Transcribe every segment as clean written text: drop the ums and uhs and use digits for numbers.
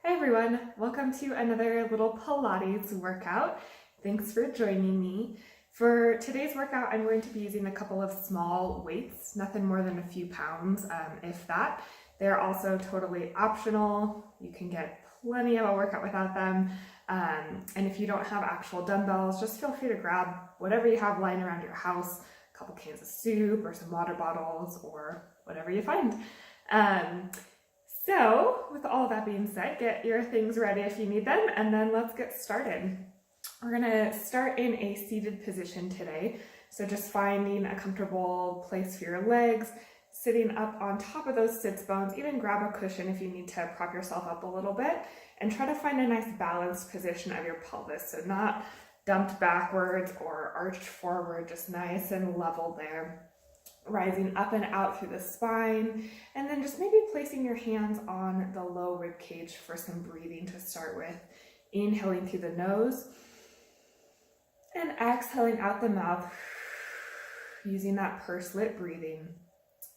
Hi everyone, welcome to another little Pilates workout. Thanks for joining me. For today's workout, I'm going to be using a couple of small weights, nothing more than a few pounds, if that. They're also totally optional. You can get plenty of a workout without them. And if you don't have actual dumbbells, just feel free to grab whatever you have lying around your house, a couple cans of soup or some water bottles or whatever you find. So with all that being said, get your things ready if you need them, and then let's get started. We're gonna start in a seated position today. So just finding a comfortable place for your legs, sitting up on top of those sits bones, even grab a cushion if you need to prop yourself up a little bit, and try to find a nice balanced position of your pelvis. So not dumped backwards or arched forward, just nice and level there. Rising up and out through the spine, and then just maybe placing your hands on the low rib cage for some breathing to start with. Inhaling through the nose and exhaling out the mouth, using that pursed lip breathing.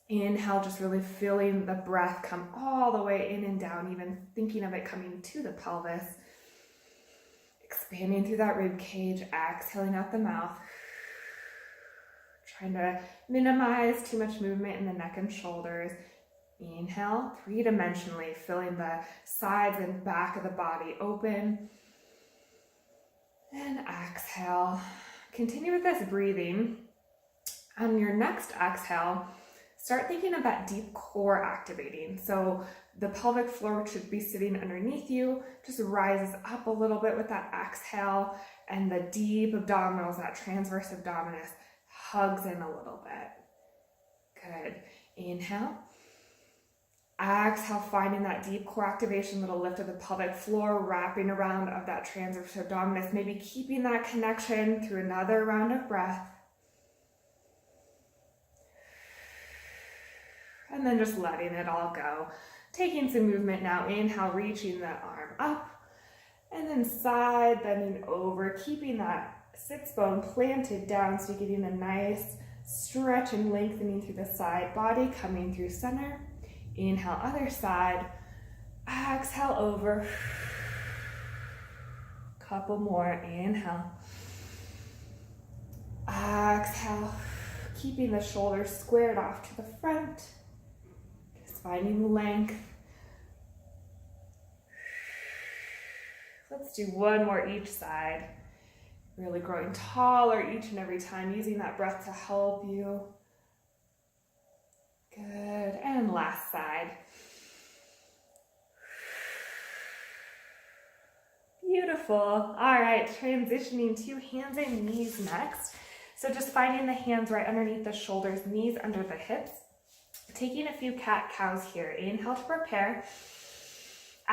Inhale, just really feeling the breath come all the way in and down, even thinking of it coming to the pelvis. Expanding through that rib cage, exhaling out the mouth. Trying to minimize too much movement in the neck and shoulders. Inhale, three-dimensionally, filling the sides and back of the body open. And exhale. Continue with this breathing. On your next exhale, start thinking of that deep core activating. So the pelvic floor should be sitting underneath you, just rises up a little bit with that exhale, and the deep abdominals, that transverse abdominis, hugs in a little bit. Good. Inhale. Exhale, finding that deep core activation, little lift of the pelvic floor, wrapping around of that transverse abdominis, maybe keeping that connection through another round of breath. And then just letting it all go. Taking some movement now. Inhale, reaching the arm up. And then side bending over, keeping that sits bone planted down, so you're getting a nice stretch and lengthening through the side body, coming through center. Inhale, other side. Exhale over. Couple more. Inhale. Exhale. Keeping the shoulders squared off to the front. Just finding length. Let's do one more each side. Really growing taller each and every time, using that breath to help you. Good. And last side. Beautiful. All right, transitioning to hands and knees next. So just finding the hands right underneath the shoulders, knees under the hips. Taking a few cat-cows here. Inhale to prepare.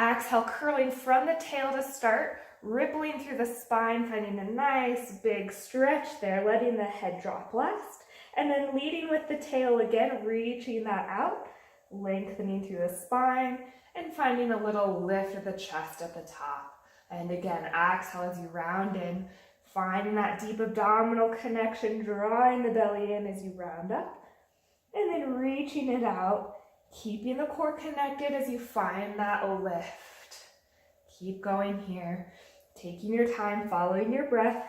Exhale, curling from the tail to start. Rippling through the spine, finding a nice big stretch there, letting the head drop last, and then leading with the tail again, reaching that out, lengthening through the spine, and finding a little lift of the chest at the top. And again, exhale as you round in, finding that deep abdominal connection, drawing the belly in as you round up, and then reaching it out, keeping the core connected as you find that lift. Keep going here. Taking your time, following your breath.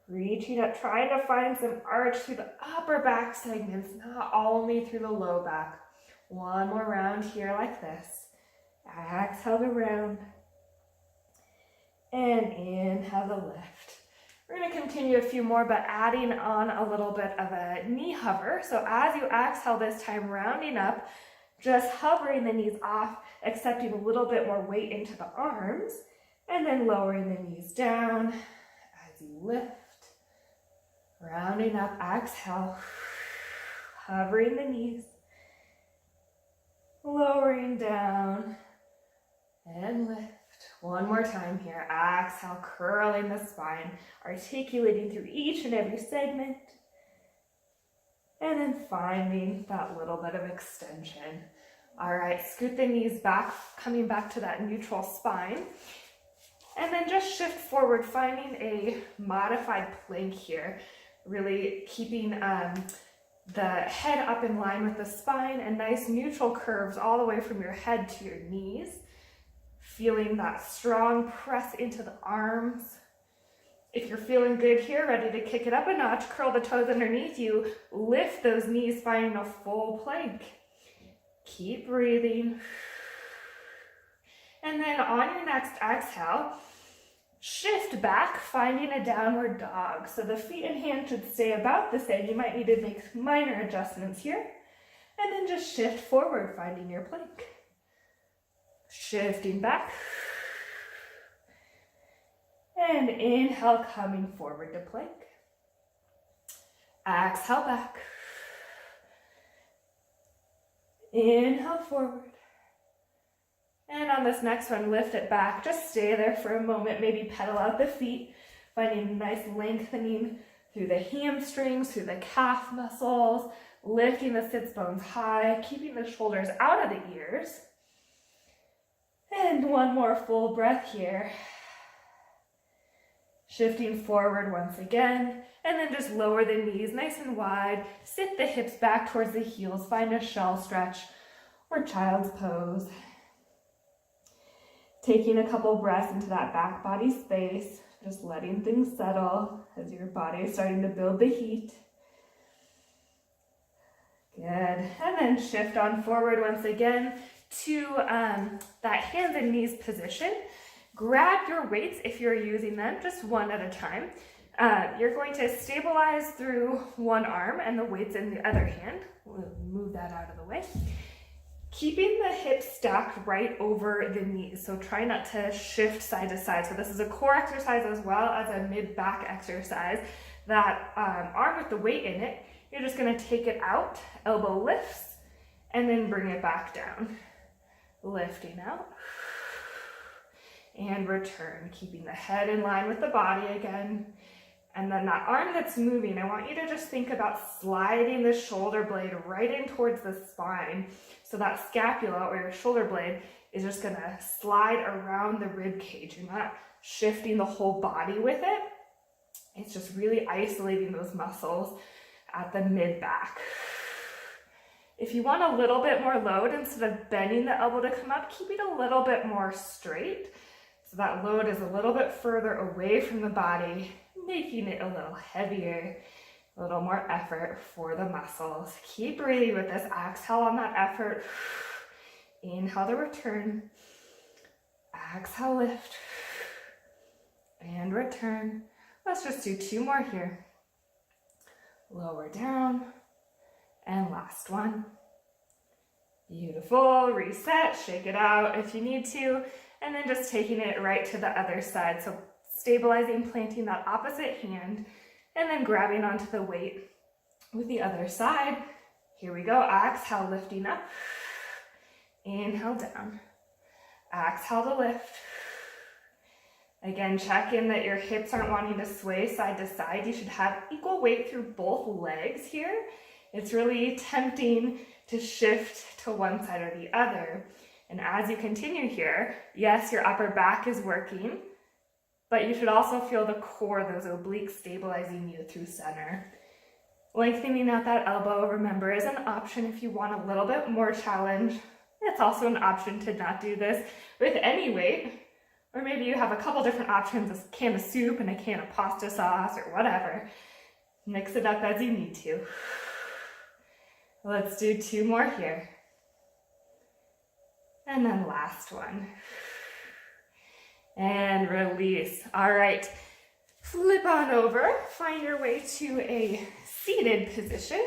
Reaching up, trying to find some arch through the upper back segments, not only through the low back. One more round here like this. Exhale the round. And inhale the lift. We're going to continue a few more, but adding on a little bit of a knee hover. So as you exhale this time, rounding up, just hovering the knees off, accepting a little bit more weight into the arms, and then lowering the knees down as you lift. Rounding up, exhale, hovering the knees, lowering down, and lift. One more time here. Exhale, curling the spine, articulating through each and every segment. And then finding that little bit of extension. All right, scoot the knees back, coming back to that neutral spine. And then just shift forward, finding a modified plank here. Really keeping the head up in line with the spine and nice neutral curves all the way from your head to your knees. Feeling that strong press into the arms. If you're feeling good here, ready to kick it up a notch, curl the toes underneath you, lift those knees, finding a full plank. Keep breathing. And then on your next exhale, shift back, finding a downward dog. So the feet and hands should stay about the same. You might need to make minor adjustments here. And then just shift forward, finding your plank. Shifting back. And inhale, coming forward to plank. Exhale back. Inhale forward. And on this next one, lift it back. Just stay there for a moment. Maybe pedal out the feet, finding a nice lengthening through the hamstrings, through the calf muscles, lifting the sits bones high, keeping the shoulders out of the ears. And one more full breath here. Shifting forward once again, and then just lower the knees nice and wide. Sit the hips back towards the heels. Find a shell stretch or child's pose. Taking a couple breaths into that back body space, just letting things settle as your body is starting to build the heat. Good. And then shift on forward once again to that hands and knees position. Grab your weights if you're using them, just one at a time. You're going to stabilize through one arm and the weights in the other hand. We'll move that out of the way. Keeping the hips stacked right over the knees, so try not to shift side to side. So this is a core exercise as well as a mid-back exercise. That arm with the weight in it, you're just gonna take it out, elbow lifts, and then bring it back down. Lifting out, and return, keeping the head in line with the body again. And then that arm that's moving, I want you to just think about sliding the shoulder blade right in towards the spine. So that scapula or your shoulder blade is just gonna slide around the rib cage. You're not shifting the whole body with it. It's just really isolating those muscles at the mid-back. If you want a little bit more load, instead of bending the elbow to come up, keep it a little bit more straight. So that load is a little bit further away from the body, making it a little heavier, a little more effort for the muscles. Keep breathing with this. Exhale on that effort. Inhale to return. Exhale, lift. And return. Let's just do two more here. Lower down. And last one. Beautiful. Reset. Shake it out if you need to. And then just taking it right to the other side. So stabilizing, planting that opposite hand, and then grabbing onto the weight with the other side. Here we go. Exhale, lifting up. Inhale down. Exhale to lift. Again, check in that your hips aren't wanting to sway side to side. You should have equal weight through both legs here. It's really tempting to shift to one side or the other. And as you continue here, yes, your upper back is working, but you should also feel the core, those obliques stabilizing you through center. Lengthening out that elbow, remember, is an option if you want a little bit more challenge. It's also an option to not do this with any weight, or maybe you have a couple different options, a can of soup and a can of pasta sauce or whatever. Mix it up as you need to. Let's do two more here. And then last one. And release. All right, flip on over, find your way to a seated position.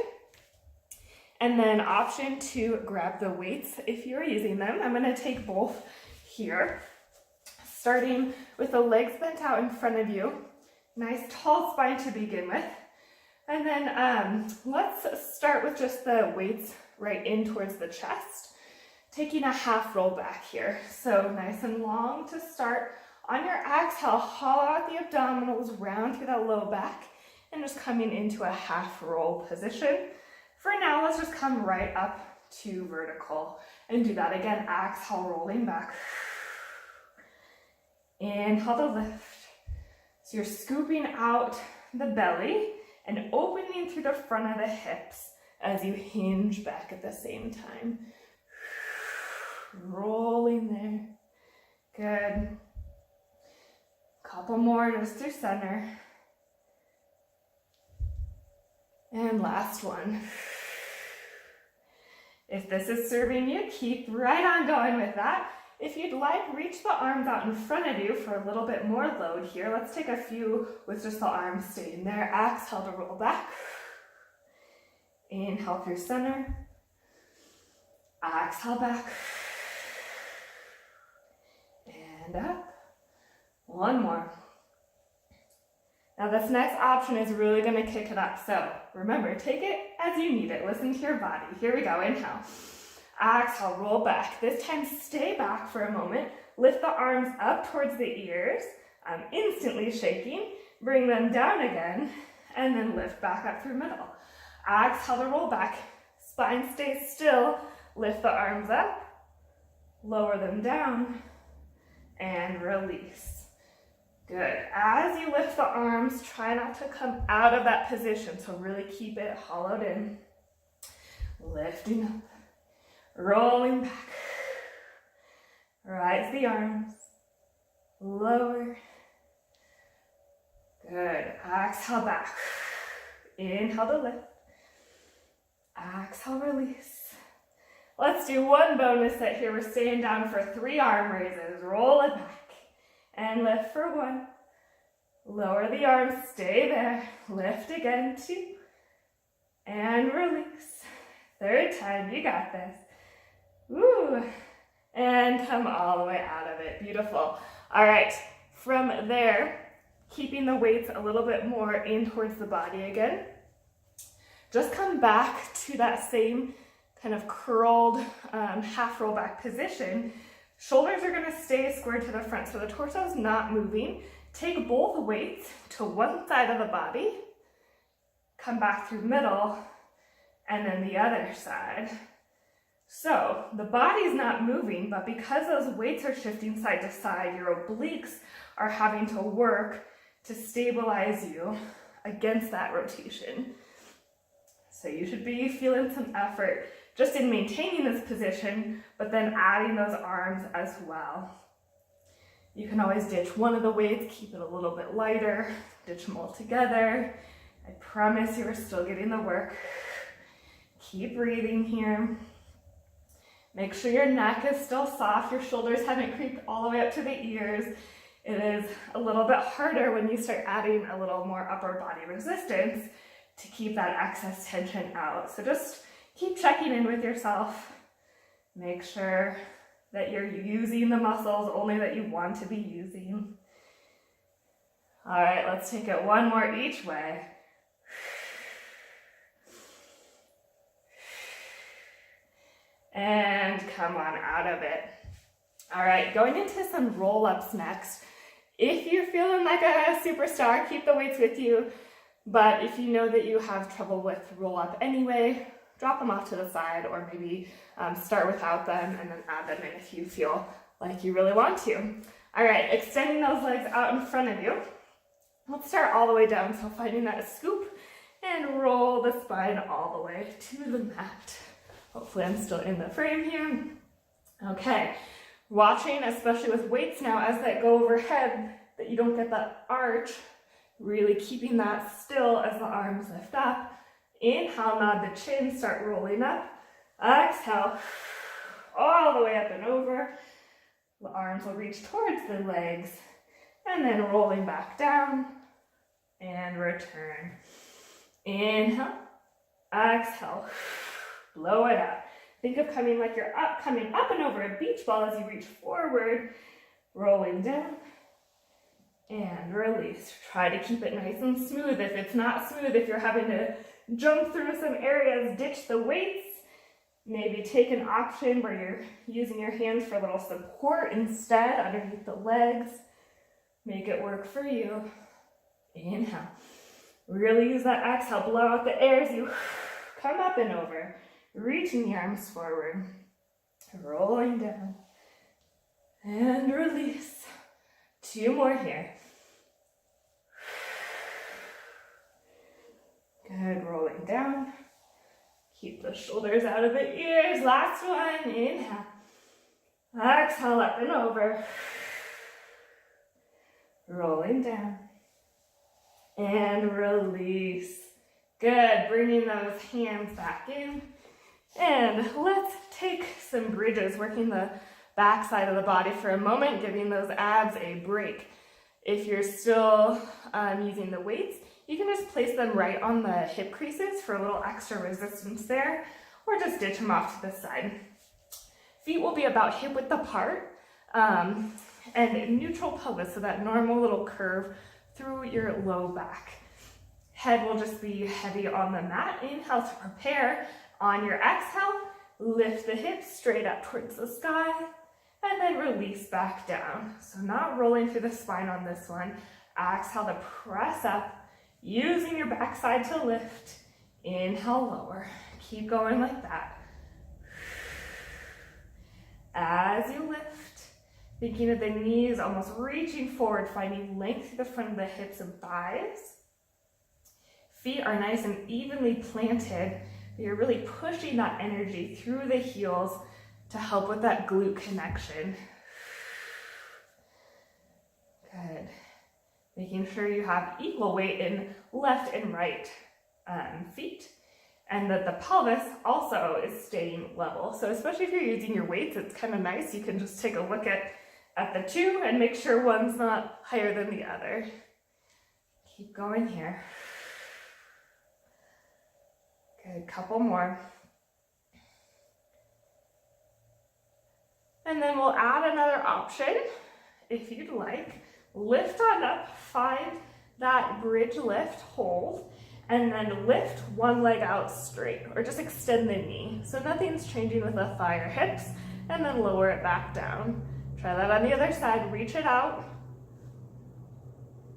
And then option to grab the weights if you're using them. I'm gonna take both here, starting with the legs bent out in front of you. Nice tall spine to begin with. And then let's start with just the weights right in towards the chest. Taking a half roll back here. So nice and long to start. On your exhale, hollow out the abdominals, round through that low back, and just coming into a half roll position. For now, let's just come right up to vertical and do that again. Exhale, rolling back. Inhale to lift. So you're scooping out the belly and opening through the front of the hips. as you hinge back at the same time. Rolling there. Good. Couple more just through center. And last one. If this is serving you, keep right on going with that. If you'd like, reach the arms out in front of you for a little bit more load here. Let's take a few with just the arms staying there. Exhale to roll back. Inhale through center. Exhale back. And up. One more. Now this next option is really going to kick it up. So remember, take it as you need it. Listen to your body. Here we go. Inhale. Exhale, roll back. This time, stay back for a moment. Lift the arms up towards the ears. I'm instantly shaking. Bring them down again, and then lift back up through middle. Exhale to roll back. Spine stays still. Lift the arms up. Lower them down, and release. Good. As you lift the arms, try not to come out of that position, so really keep it hollowed in. Lifting up. Rolling back. Rise the arms. Lower. Good. Exhale back. Inhale to lift. Exhale, release. Let's do one bonus set here. We're staying down for 3 arm raises. Roll it back. And lift for 1. Lower the arms. Stay there. Lift again. 2. And release. 3rd time. You got this. Woo! And come all the way out of it. Beautiful. All right, from there, keeping the weights a little bit more in towards the body again, just come back to that same kind of curled half roll back position. Shoulders are gonna stay squared to the front, so the torso is not moving. Take both weights to one side of the body, come back through middle, and then the other side. So the body's not moving, but because those weights are shifting side to side, your obliques are having to work to stabilize you against that rotation. So you should be feeling some effort just in maintaining this position, but then adding those arms as well. You can always ditch one of the weights, keep it a little bit lighter, ditch them all together. I promise you're still getting the work. Keep breathing here. Make sure your neck is still soft, your shoulders haven't creeped all the way up to the ears. It is a little bit harder when you start adding a little more upper body resistance to keep that excess tension out. So just keep checking in with yourself. Make sure that you're using the muscles only that you want to be using. All right, let's take it one more each way. And come on out of it. All right, going into some roll-ups next. If you're feeling like a superstar, keep the weights with you. But if you know that you have trouble with roll-up anyway, drop them off to the side, or maybe start without them and then add them in if you feel like you really want to. All right, extending those legs out in front of you. Let's start all the way down, so finding that scoop and roll the spine all the way to the mat. Hopefully I'm still in the frame here. Okay, watching, especially with weights now, as that go overhead, that you don't get that arch, really keeping that still as the arms lift up. Inhale, nod the chin, start rolling up. Exhale, all the way up and over. The arms will reach towards the legs, and then rolling back down, and return. Inhale, exhale. Blow it up. Think of coming like you're coming up and over a beach ball as you reach forward, rolling down, and release. Try to keep it nice and smooth. If it's not smooth, if you're having to jump through some areas, ditch the weights. Maybe take an option where you're using your hands for a little support instead underneath the legs. Make it work for you. Inhale. Really use that exhale. Blow out the air as you come up and over. Reaching the arms forward, rolling down, and release. 2 more here. Good, rolling down. Keep the shoulders out of the ears. Last one, inhale. Exhale, up and over. Rolling down. And release. Good, bringing those hands back in. And let's take some bridges, working the back side of the body for a moment, giving those abs a break. If you're still using the weights, you can just place them right on the hip creases for a little extra resistance there, or just ditch them off to the side. Feet will be about hip width apart, and neutral pelvis, so that normal little curve through your low back. Head will just be heavy on the mat. Inhale to prepare. On your exhale, lift the hips straight up towards the sky, and then release back down. So not rolling through the spine on this one. Exhale to press up, using your backside to lift. Inhale, lower. Keep going like that. As you lift, thinking of the knees almost reaching forward, finding length through the front of the hips and thighs. Feet are nice and evenly planted. You're really pushing that energy through the heels to help with that glute connection. Good. Making sure you have equal weight in left and right feet, and that the pelvis also is staying level. So especially if you're using your weights, it's kind of nice. You can just take a look at the two and make sure one's not higher than the other. Keep going here. Good, couple more. And then we'll add another option, if you'd like. Lift on up, find that bridge lift, hold, and then lift one leg out straight, or just extend the knee. So nothing's changing with the thigh or hips, and then lower it back down. Try that on the other side, reach it out,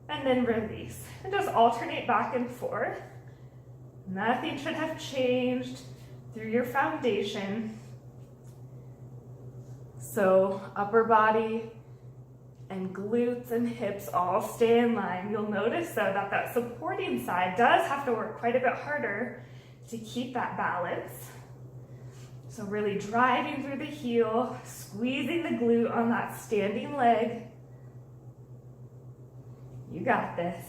and then release. And just alternate back and forth. Nothing should have changed through your foundation. So upper body and glutes and hips all stay in line. You'll notice though that supporting side does have to work quite a bit harder to keep that balance. So really driving through the heel, squeezing the glute on that standing leg. You got this.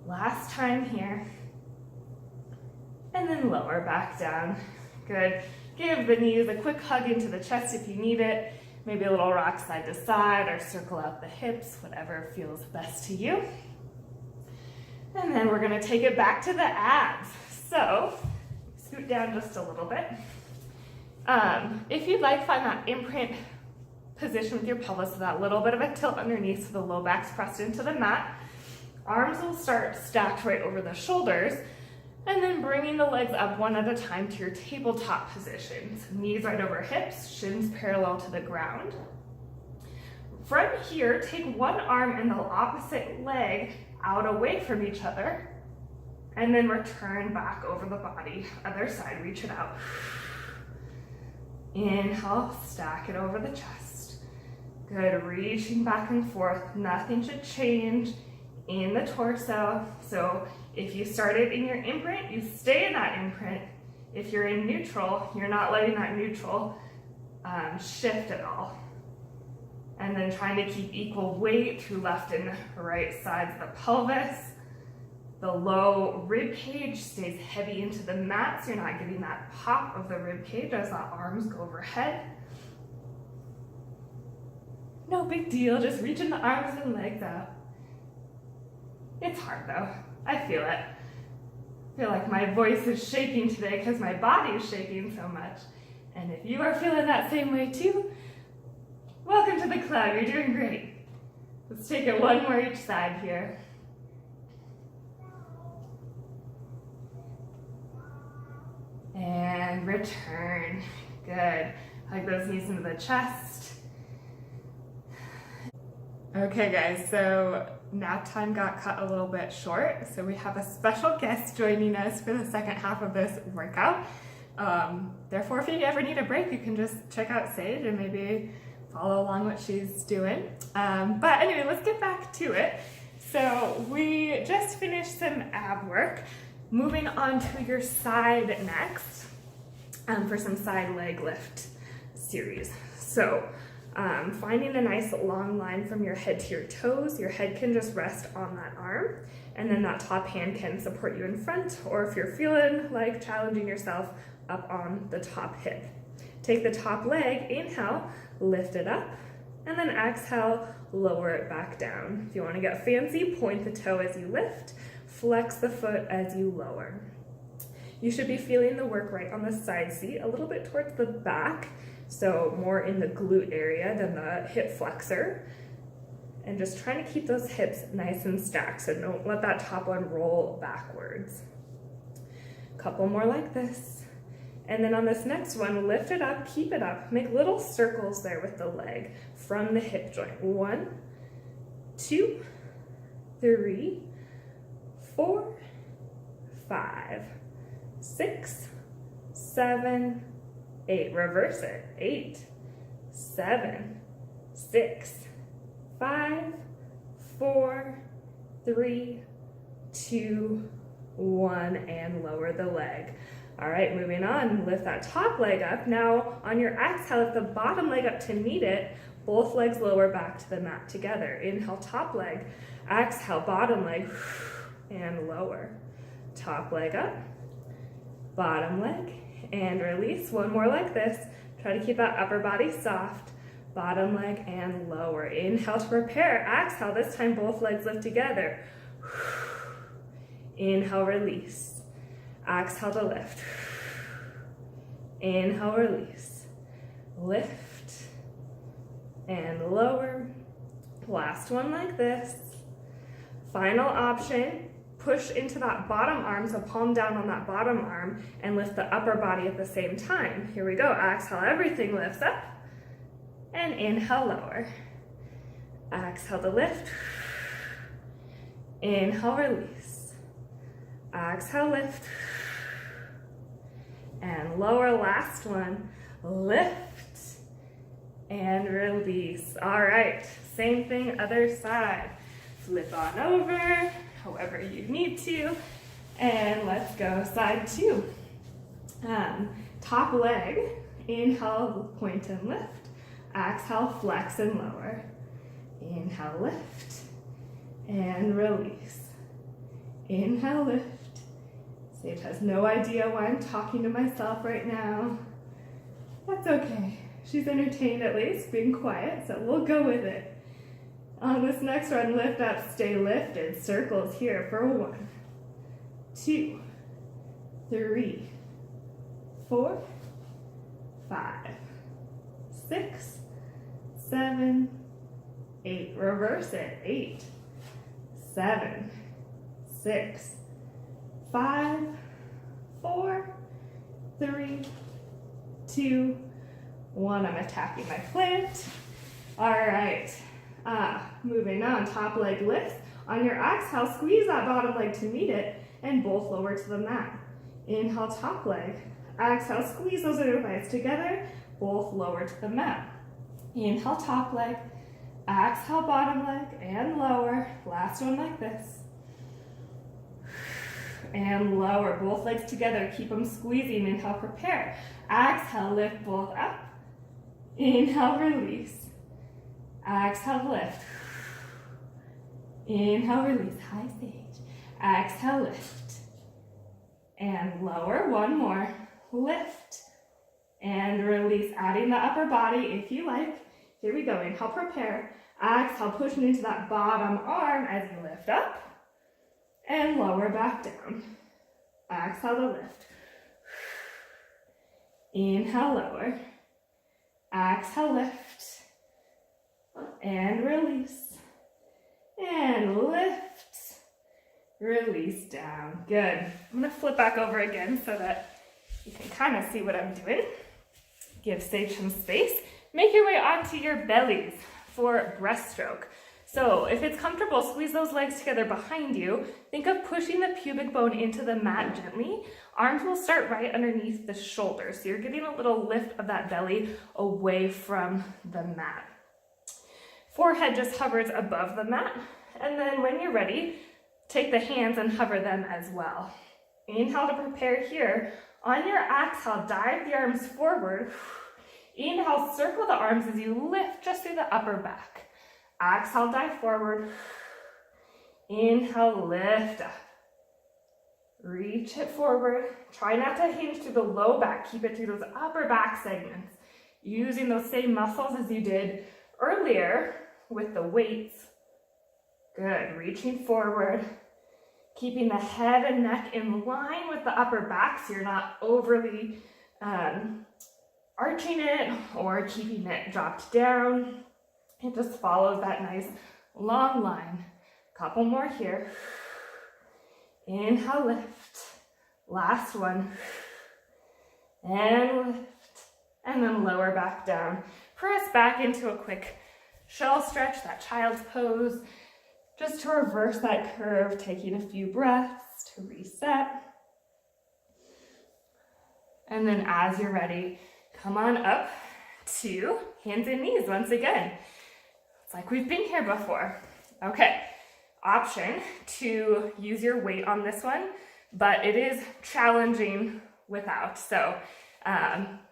Last time here. And then lower back down. Good. Give the knees a quick hug into the chest if you need it. Maybe a little rock side to side or circle out the hips, whatever feels best to you. And then we're gonna take it back to the abs. So, scoot down just a little bit. If you'd like, find that imprint position with your pelvis, so that little bit of a tilt underneath so the low back's pressed into the mat. Arms will start stacked right over the shoulders, and then bringing the legs up one at a time to your tabletop position. So knees right over hips, shins parallel to the ground. From here, take one arm and the opposite leg out away from each other, and then return back over the body. Other side, reach it out. Inhale, stack it over the chest. Good, reaching back and forth. Nothing should change in the torso. So if you started in your imprint, you stay in that imprint. If you're in neutral, you're not letting that neutral shift at all. And then trying to keep equal weight through left and right sides of the pelvis. The low rib cage stays heavy into the mat, so you're not getting that pop of the rib cage as the arms go overhead. No big deal, just reaching the arms and legs out. It's hard though, I feel it. I feel like my voice is shaking today because my body is shaking so much. And if you are feeling that same way too, welcome to the club, you're doing great. Let's take it one more each side here. And return, good. Hug those knees into the chest. Okay guys, so nap time got cut a little bit short, so we have a special guest joining us for the second half of this workout. Therefore, if you ever need a break, you can just check out Sage and maybe follow along what she's doing. But anyway, let's get back to it. So we just finished some ab work. Moving on to your side next for some side leg lift series. So finding a nice long line from your head to your toes. Your head can just rest on that arm, and then that top hand can support you in front, or if you're feeling like challenging yourself, up on the top hip. Take the top leg, inhale, lift it up, and then exhale, lower it back down. If you want to get fancy, point the toe as you lift, flex the foot as you lower. You should be feeling the work right on the side seat, a little bit towards the back, so more in the glute area than the hip flexor. And just trying to keep those hips nice and stacked, so don't let that top one roll backwards. Couple more like this. And then on this next one, lift it up, keep it up, make little circles there with the leg from the hip joint. 1, 2, 3, 4, 5, 6, 7, 8. Reverse it. 8, 7, 6, 5, 4, 3, 2, 1, and lower the leg. All right, moving on, lift that top leg up. Now on your exhale, lift the bottom leg up to meet it, both legs lower back to the mat together. Inhale, top leg, exhale, bottom leg, and lower. Top leg up, bottom leg, and release. One more like this. Try to keep that upper body soft, bottom leg, and lower. Inhale to prepare, exhale, this time both legs lift together. Inhale, release. Exhale to lift. Inhale, release. Lift and lower. Last one like this. Final option, push into that bottom arm, so palm down on that bottom arm, and lift the upper body at the same time. Here we go. Exhale, everything lifts up. And inhale, lower. Exhale to lift. Inhale, release. Exhale, lift. And lower, last one, lift and release. All right, same thing, other side. Flip on over, however you need to, and let's go side 2. Top leg, inhale, point and lift. Exhale, flex and lower. Inhale, lift and release. Inhale, lift. Sage has no idea why I'm talking to myself right now. That's okay. She's entertained at least, being quiet, so we'll go with it. On this next one, lift up, stay lifted. Circles here for 1, 2, 3, 4, 5, 6, 7, 8. Reverse it. 8, 7, 6, 5, 4, 3, 2, 1. I'm attacking my plant. All right, moving on, top leg lifts. On your exhale, squeeze that bottom leg to meet it, and both lower to the mat. Inhale, top leg. Exhale, squeeze those inner thighs together, both lower to the mat. Inhale, top leg. Exhale, bottom leg, and lower. Last one like this. And lower, both legs together, keep them squeezing. Inhale, prepare. Exhale, lift both up. Inhale, release. Exhale, lift. Inhale, release, high stage. Exhale, lift. And lower, one more. Lift and release, adding the upper body if you like. Here we go, inhale, prepare. Exhale, pushing into that bottom arm as you lift up. And lower back down. Exhale to lift. Inhale, lower. Exhale, lift. And release. And lift. Release down. Good. I'm going to flip back over again so that you can kind of see what I'm doing. Give Sage some space. Make your way onto your bellies for breaststroke. So if it's comfortable, squeeze those legs together behind you. Think of pushing the pubic bone into the mat gently. Arms will start right underneath the shoulders. So you're getting a little lift of that belly away from the mat. Forehead just hovers above the mat. And then when you're ready, take the hands and hover them as well. Inhale to prepare here. On your exhale, dive the arms forward. Inhale, circle the arms as you lift just through the upper back. Exhale, dive forward. Inhale, lift up. Reach it forward. Try not to hinge through the low back. Keep it through those upper back segments. Using those same muscles as you did earlier with the weights. Good, reaching forward. Keeping the head and neck in line with the upper back so you're not overly arching it or keeping it dropped down. It just follows that nice long line. Couple more here. Inhale, lift. Last one. And lift. And then lower back down. Press back into a quick shell stretch, that child's pose. Just to reverse that curve, taking a few breaths to reset. And then as you're ready, come on up to hands and knees once again. It's like we've been here before. Okay, option to use your weight on this one, but it is challenging without. So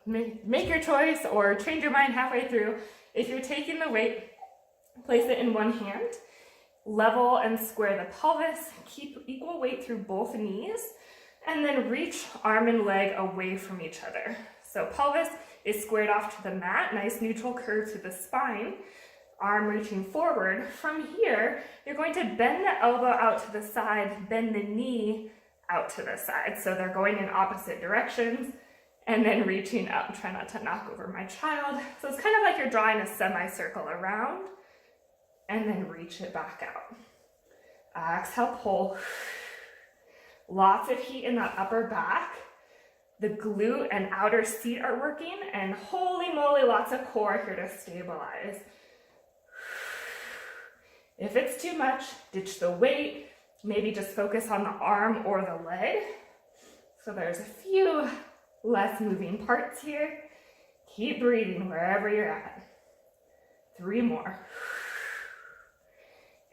make your choice or change your mind halfway through. If you're taking the weight, place it in one hand. Level and square the pelvis, keep equal weight through both knees, and then reach arm and leg away from each other. So pelvis is squared off to the mat, nice neutral curve through the spine, arm reaching forward. From here, you're going to bend the elbow out to the side, bend the knee out to the side. So they're going in opposite directions, and then reaching up. Try not to knock over my child. So it's kind of like you're drawing a semicircle around, and then reach it back out. Exhale, pull. Lots of heat in that upper back. The glute and outer seat are working, and holy moly, lots of core here to stabilize. If it's too much, ditch the weight. Maybe just focus on the arm or the leg. So there's a few less moving parts here. Keep breathing wherever you're at. 3 more.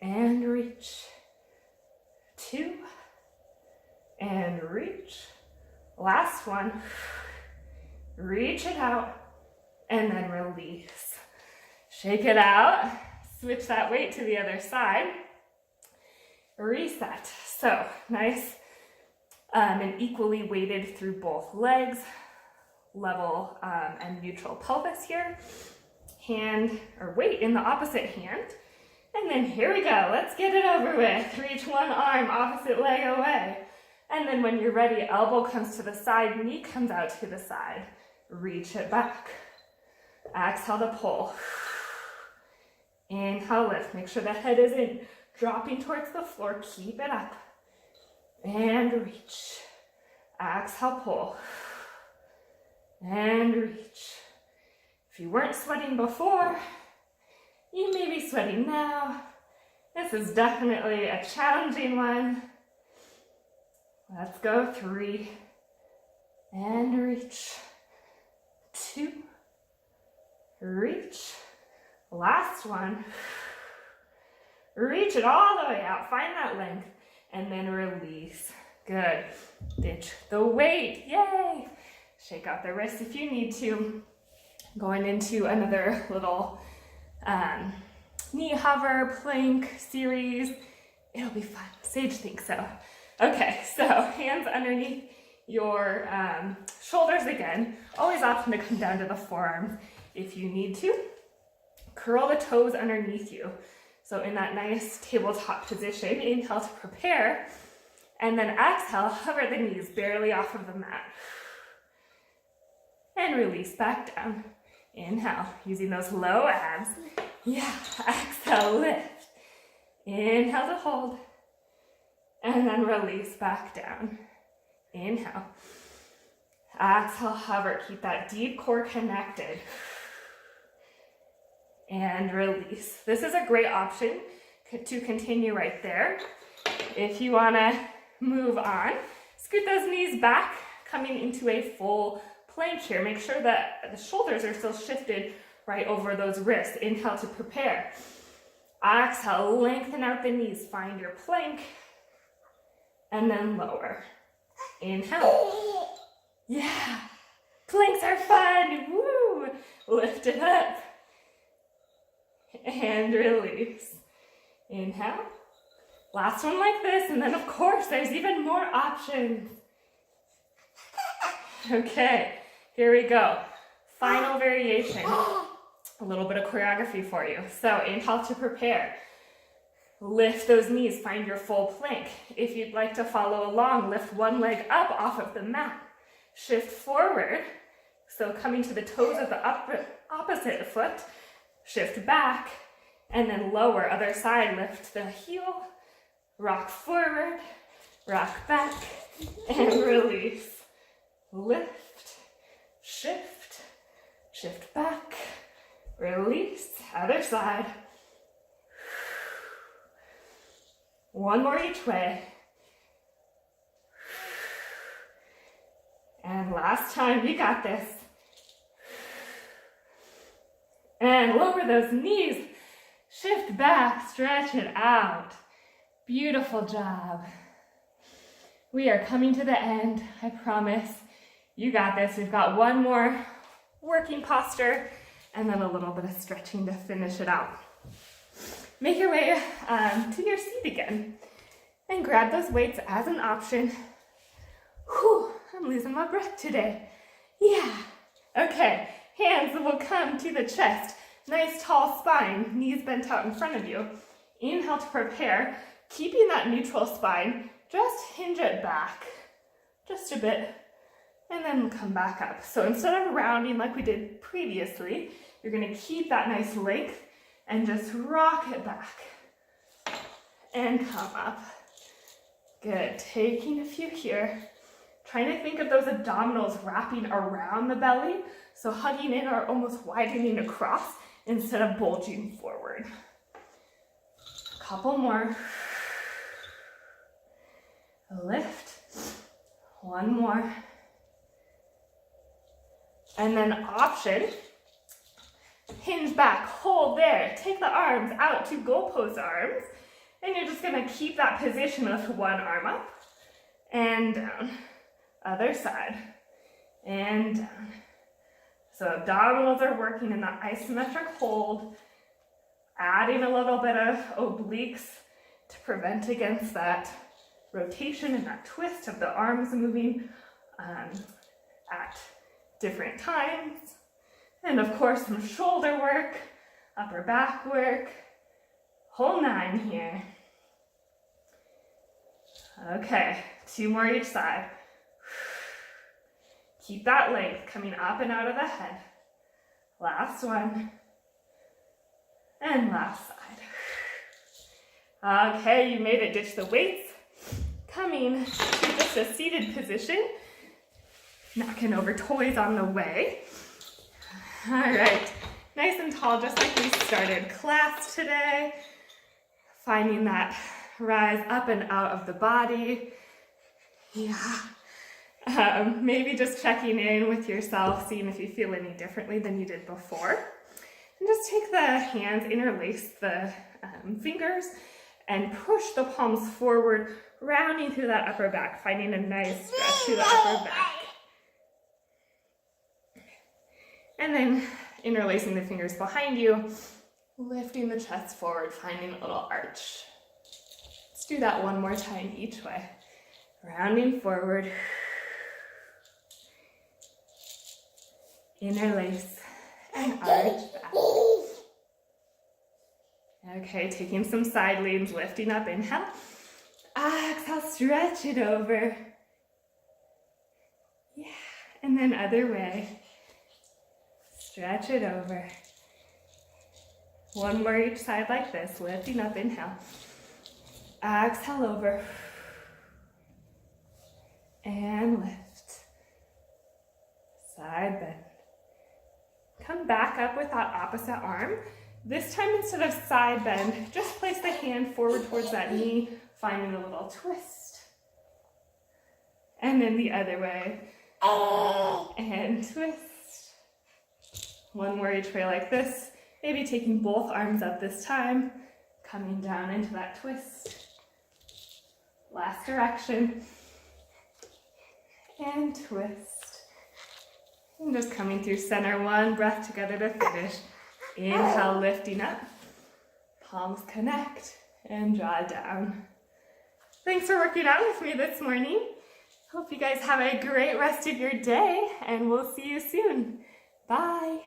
And reach. 2. And reach. Last one. Reach it out. And then release. Shake it out. Switch that weight to the other side. Reset. So nice and equally weighted through both legs. Level and neutral pelvis here. Hand or weight in the opposite hand. And then here we go. Let's get it over with. Reach one arm, opposite leg away. And then when you're ready, elbow comes to the side, knee comes out to the side. Reach it back. Exhale to pull. Inhale, lift. Make sure the head isn't dropping towards the floor. Keep it up. And reach. Exhale, pull. And reach. If you weren't sweating before, you may be sweating now. This is definitely a challenging one. Let's go. 3. And reach. 2. Reach. Last one. Reach it all the way out. Find that length. And then release. Good. Ditch the weight. Yay! Shake out the wrists if you need to. Going into another little knee hover plank series. It'll be fun. Sage thinks so. Okay, so hands underneath your shoulders again. Always option to come down to the forearms if you need to. Curl the toes underneath you. So in that nice tabletop position, inhale to prepare, and then exhale, hover the knees barely off of the mat. And release back down. Inhale, using those low abs. Yeah, exhale, lift. Inhale to hold. And then release back down. Inhale. Exhale, hover. Keep that deep core connected. And release. This is a great option to continue right there. If you want to move on, scoot those knees back, coming into a full plank here. Make sure that the shoulders are still shifted right over those wrists. Inhale to prepare. Exhale, lengthen out the knees. Find your plank. And then lower. Inhale. Yeah. Planks are fun. Woo. Lift it up. And release. Inhale. Last one like this, and then of course there's even more options. Okay, here we go. Final variation. A little bit of choreography for you. So inhale to prepare. Lift those knees, find your full plank. If you'd like to follow along, lift one leg up off of the mat. Shift forward, so coming to the toes of the opposite foot. Shift back, and then lower, other side, lift the heel. Rock forward, rock back, and release. Lift, shift, shift back, release, other side. One more each way. And last time, you got this. And lower those knees. Shift back, stretch it out. Beautiful job. We are coming to the end, I promise. You got this. We've got one more working posture and then a little bit of stretching to finish it out. Make your way to your seat again and grab those weights as an option. Whew, I'm losing my breath today. Yeah. Okay, hands will come to the chest. Nice tall spine, knees bent out in front of you. Inhale to prepare. Keeping that neutral spine, just hinge it back just a bit and then come back up. So instead of rounding like we did previously, you're gonna keep that nice length and just rock it back and come up. Good, taking a few here. Trying to think of those abdominals wrapping around the belly, so hugging in or almost widening across instead of bulging forward. A couple more. Lift. One more. And then option. Hinge back, hold there. Take the arms out to goalpost arms. And you're just gonna keep that position with one arm up and down. Other side. And down. So abdominals are working in that isometric hold. Adding a little bit of obliques to prevent against that rotation and that twist of the arms moving at different times. And of course, some shoulder work, upper back work, whole nine here. Okay, two more each side. Keep that length coming up and out of the head. Last one. And last side. Okay, you made it. Ditch the weights. Coming to just a seated position. Knocking over toys on the way. All right, nice and tall, just like we started class today. Finding that rise up and out of the body. Yeah. Maybe just checking in with yourself, seeing if you feel any differently than you did before. And just take the hands, interlace the fingers, and push the palms forward, rounding through that upper back, finding a nice stretch through the upper back. And then interlacing the fingers behind you, lifting the chest forward, finding a little arch. Let's do that one more time each way. Rounding forward. Interlace and arch back. Okay, taking some side leans, lifting up, inhale. Exhale, stretch it over. Yeah, and then other way. Stretch it over. One more each side like this, lifting up, inhale. Exhale over. And lift. Side bend. Come back up with that opposite arm. This time, instead of side bend, just place the hand forward towards that knee, finding a little twist. And then the other way. And twist. One more each way like this. Maybe taking both arms up this time, coming down into that twist. Last direction. and twist. And just coming through center, one breath together to finish. Inhale, lifting up. Palms connect and draw down. Thanks for working out with me this morning. Hope you guys have a great rest of your day, and we'll see you soon. Bye.